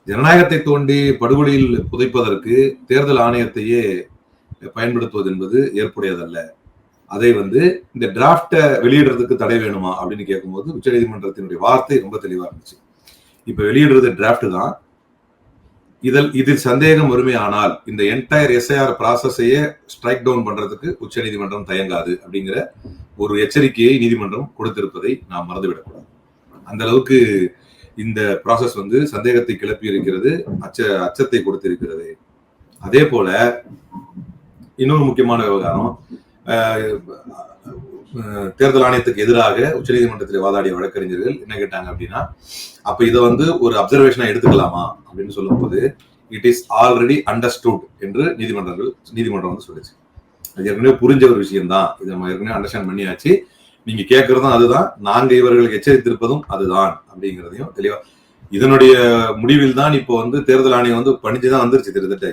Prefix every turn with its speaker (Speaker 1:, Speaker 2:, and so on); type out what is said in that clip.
Speaker 1: ஜனநாயகத்தை தோண்டி படுகொலியில் புதைப்பதற்கு தேர்தல் ஆணையத்தையே பயன்படுத்துவது என்பது ஏற்புடையதல்ல. அதை இந்த டிராப்டை வெளியிடுறதுக்கு தடை வேணுமா அப்படின்னு கேட்கும்போது உச்சநீதிமன்றத்தினுடைய வார்த்தை ரொம்ப தெளிவா இருந்துச்சு. இப்ப வெளியிடுறது டிராப்ட் தான். இதில் சந்தேகம் வறுமையானால் இந்த என்டையர் எஸ்ஐஆர் ப்ராசஸையே ஸ்ட்ரைக் டவுன் பண்றதுக்கு உச்சநீதிமன்றம் தயங்காது அப்படிங்கிற ஒரு எச்சரிக்கையை நீதிமன்றம் கொடுத்திருப்பதை நாம் மறந்துவிடக்கூடாது. அந்த அளவுக்கு இந்த ப்ராசஸ் சந்தேகத்தை கிளப்பி இருக்கிறது, அச்சத்தை கொடுத்திருக்கிறது. அதே போல இன்னொரு முக்கியமான விவகாரம், தேர்தல் ஆணையத்துக்கு எதிராக உச்சநீதிமன்றத்தில் வாதாடிய வழக்கறிஞர்கள் என்ன கேட்டாங்க அப்படின்னா, அப்ப இதை ஒரு அப்சர்வேஷனா எடுத்துக்கலாமா அப்படின்னு சொல்லும்போது, இட் இஸ் ஆல்ரெடி அண்டர்ஸ்டுட் என்று நீதிமன்றம் சொல்லுச்சு. அது ஏற்கனவே புரிஞ்ச ஒரு விஷயம் தான், இதை நம்ம ஏற்கனவே அண்டர்ஸ்டாண்ட் பண்ணியாச்சு, நீங்க கேட்கறதும் அதுதான், நாங்க இவர்களுக்கு எச்சரித்திருப்பதும் அதுதான் அப்படிங்கிறதையும் தெளிவா. இதனுடைய முடிவில் தான் இப்போ தேர்தல் ஆணையம் பணிஞ்சுதான் வந்துருச்சு கிட்டத்தட்ட.